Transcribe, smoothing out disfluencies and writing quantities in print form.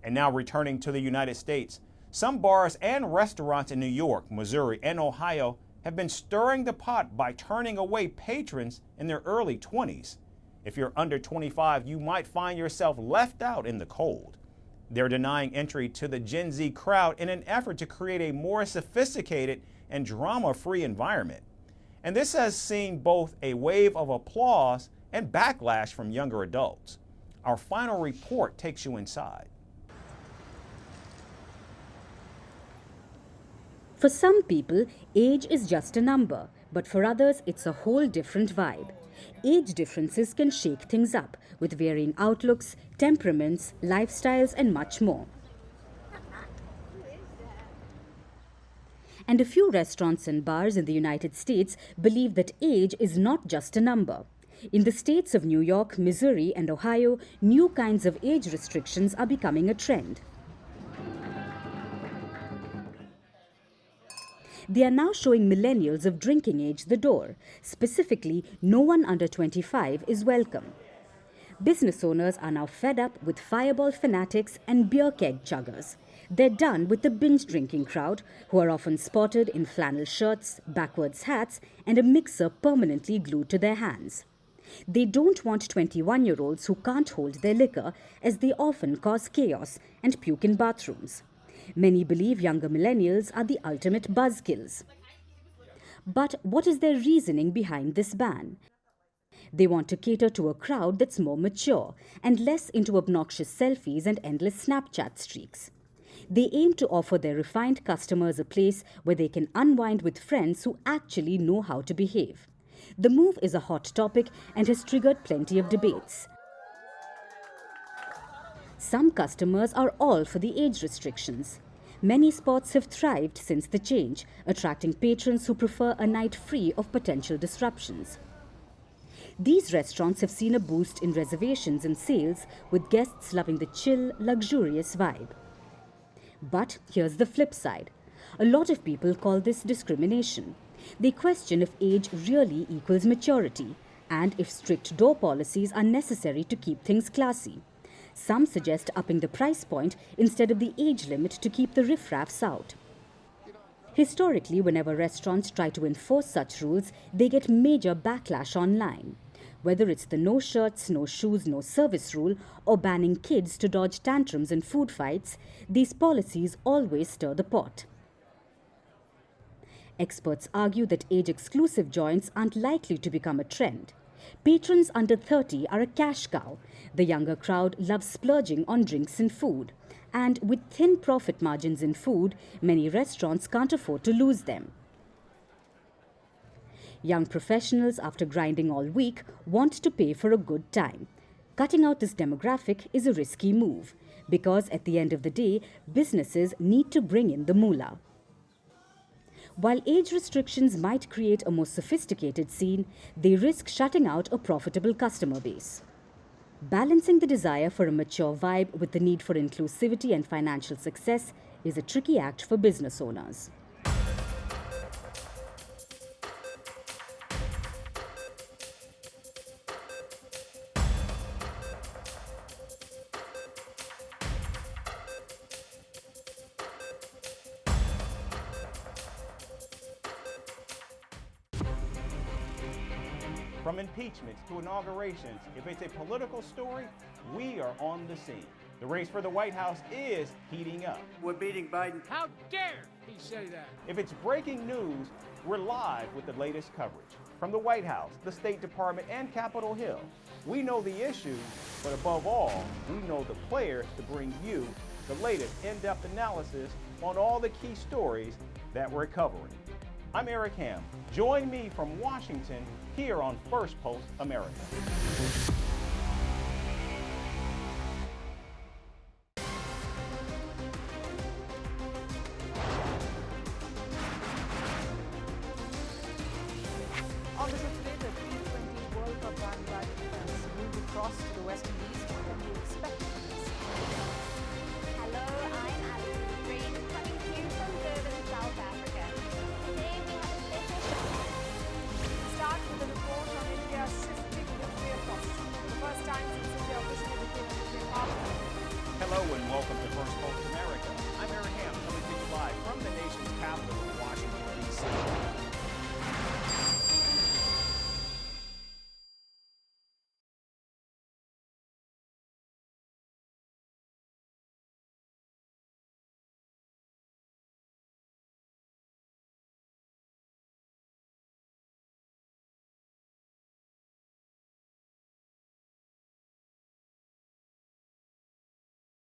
And now returning to the United States, some bars and restaurants in New York, Missouri, and Ohio have been stirring the pot by turning away patrons in their early 20s. If you're under 25, you might find yourself left out in the cold. They're denying entry to the Gen Z crowd in an effort to create a more sophisticated and drama-free environment. And this has seen both a wave of applause and backlash from younger adults. Our final report takes you inside. For some people, age is just a number, but for others, it's a whole different vibe. Age differences can shake things up with varying outlooks, temperaments, lifestyles, and much more. And a few restaurants and bars in the United States believe that age is not just a number. In the states of New York, Missouri, and Ohio, new kinds of age restrictions are becoming a trend. They are now showing millennials of drinking age the door. Specifically, no one under 25 is welcome. Business owners are now fed up with fireball fanatics and beer keg chuggers. They're done with the binge drinking crowd, who are often spotted in flannel shirts, backwards hats, and a mixer permanently glued to their hands. They don't want 21-year-olds who can't hold their liquor, as they often cause chaos and puke in bathrooms. Many believe younger millennials are the ultimate buzzkills. But what is their reasoning behind this ban? They want to cater to a crowd that's more mature and less into obnoxious selfies and endless Snapchat streaks. They aim to offer their refined customers a place where they can unwind with friends who actually know how to behave. The move is a hot topic and has triggered plenty of debates. Some customers are all for the age restrictions. Many spots have thrived since the change, attracting patrons who prefer a night free of potential disruptions. These restaurants have seen a boost in reservations and sales, with guests loving the chill, luxurious vibe. But here's the flip side. A lot of people call this discrimination. They question if age really equals maturity, and if strict door policies are necessary to keep things classy. Some suggest upping the price point instead of the age limit to keep the riffraffs out. Historically, whenever restaurants try to enforce such rules, they get major backlash online. Whether it's the no shirts, no shoes, no service rule, or banning kids to dodge tantrums in food fights, these policies always stir the pot. Experts argue that age-exclusive joints aren't likely to become a trend. Patrons under 30 are a cash cow. The younger crowd loves splurging on drinks and food. And with thin profit margins in food, many restaurants can't afford to lose them. Young professionals, after grinding all week, want to pay for a good time. Cutting out this demographic is a risky move, because at the end of the day, businesses need to bring in the moolah. While age restrictions might create a more sophisticated scene, they risk shutting out a profitable customer base. Balancing the desire for a mature vibe with the need for inclusivity and financial success is a tricky act for business owners. From impeachments to inaugurations, if it's a political story, we are on the scene. The race for the White House is heating up. We're beating Biden. How dare he say that? If it's breaking news, we're live with the latest coverage. From the White House, the State Department, and Capitol Hill, we know the issues, but above all, we know the players to bring you the latest in-depth analysis on all the key stories that we're covering. I'm Eric Ham. Join me from Washington here on Firstpost America.